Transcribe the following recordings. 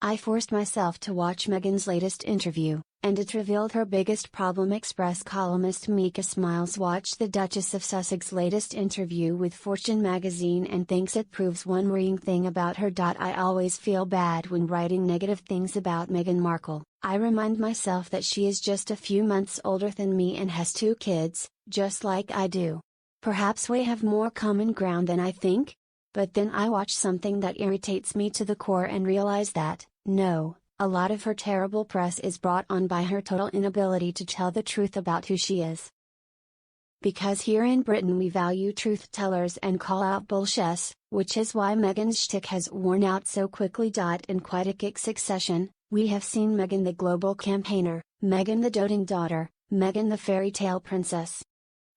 I forced myself to watch Meghan's latest interview, and it revealed her biggest problem. Express columnist Mika Smiles watched the Duchess of Sussex's latest interview with Fortune magazine and thinks it proves one worrying thing about her. I always feel bad when writing negative things about Meghan Markle. I remind myself that she is just a few months older than me and has 2 kids, just like I do. Perhaps we have more common ground than I think? But then I watch something that irritates me to the core and realize that, no, a lot of her terrible press is brought on by her total inability to tell the truth about who she is. Because here in Britain we value truth tellers and call out bullshit, which is why Meghan's shtick has worn out so quickly. In quite a quick succession, we have seen Meghan the global campaigner, Meghan the doting daughter, Meghan the fairy tale princess.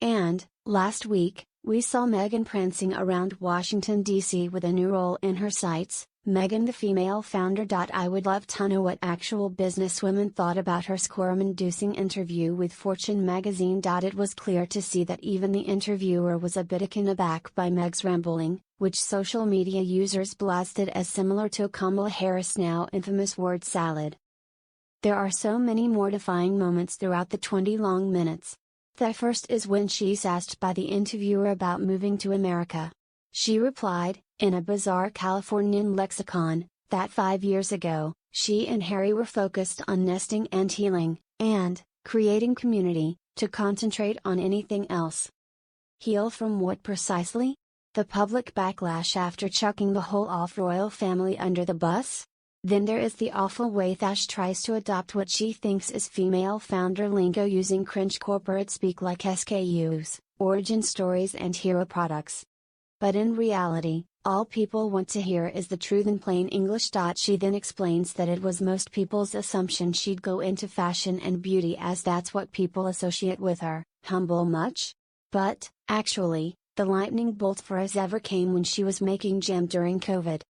And, last week, we saw Meghan prancing around Washington, D.C. with a new role in her sights, Meghan the female founder. I would love to know what actual businesswomen thought about her squirm-inducing interview with Fortune magazine. It was clear to see that even the interviewer was a bit taken aback by Meg's rambling, which social media users blasted as similar to Kamala Harris' now infamous word salad. There are so many mortifying moments throughout the 20 long minutes. The first is when she's asked by the interviewer about moving to America. She replied, in a bizarre Californian lexicon, that 5 years ago, she and Harry were focused on nesting and healing, and creating community, to concentrate on anything else. Heal from what precisely? The public backlash after chucking the whole royal family under the bus? Then there is the awful way Thash tries to adopt what she thinks is female founder lingo using cringe corporate speak like SKUs, origin stories and hero products. But in reality, all people want to hear is the truth in plain English. She then explains that it was most people's assumption she'd go into fashion and beauty as that's what people associate with her. Humble much? But, actually, the lightning bolt for us ever came when she was making jam during COVID.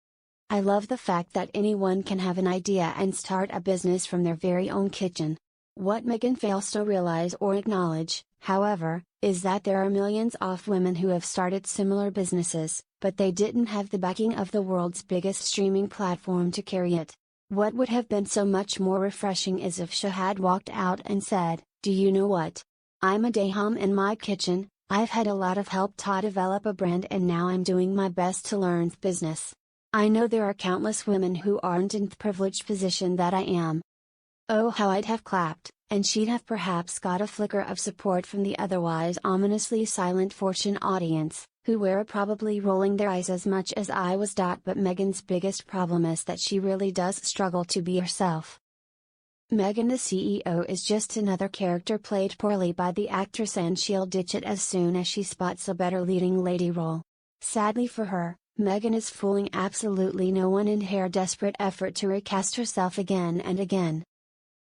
I love the fact that anyone can have an idea and start a business from their very own kitchen. What Meghan fails to realize or acknowledge, however, is that there are millions of women who have started similar businesses, but they didn't have the backing of the world's biggest streaming platform to carry it. What would have been so much more refreshing is if she had walked out and said, "Do you know what? I'm a day-home in my kitchen, I've had a lot of help to develop a brand and now I'm doing my best to learn the business. I know there are countless women who aren't in the privileged position that I am." Oh, how I'd have clapped, and she'd have perhaps got a flicker of support from the otherwise ominously silent Fortune audience, who were probably rolling their eyes as much as I was. But Meghan's biggest problem is that she really does struggle to be herself. Meghan the CEO is just another character played poorly by the actress, and she'll ditch it as soon as she spots a better leading lady role. Sadly for her, Meghan is fooling absolutely no one in her desperate effort to recast herself again and again.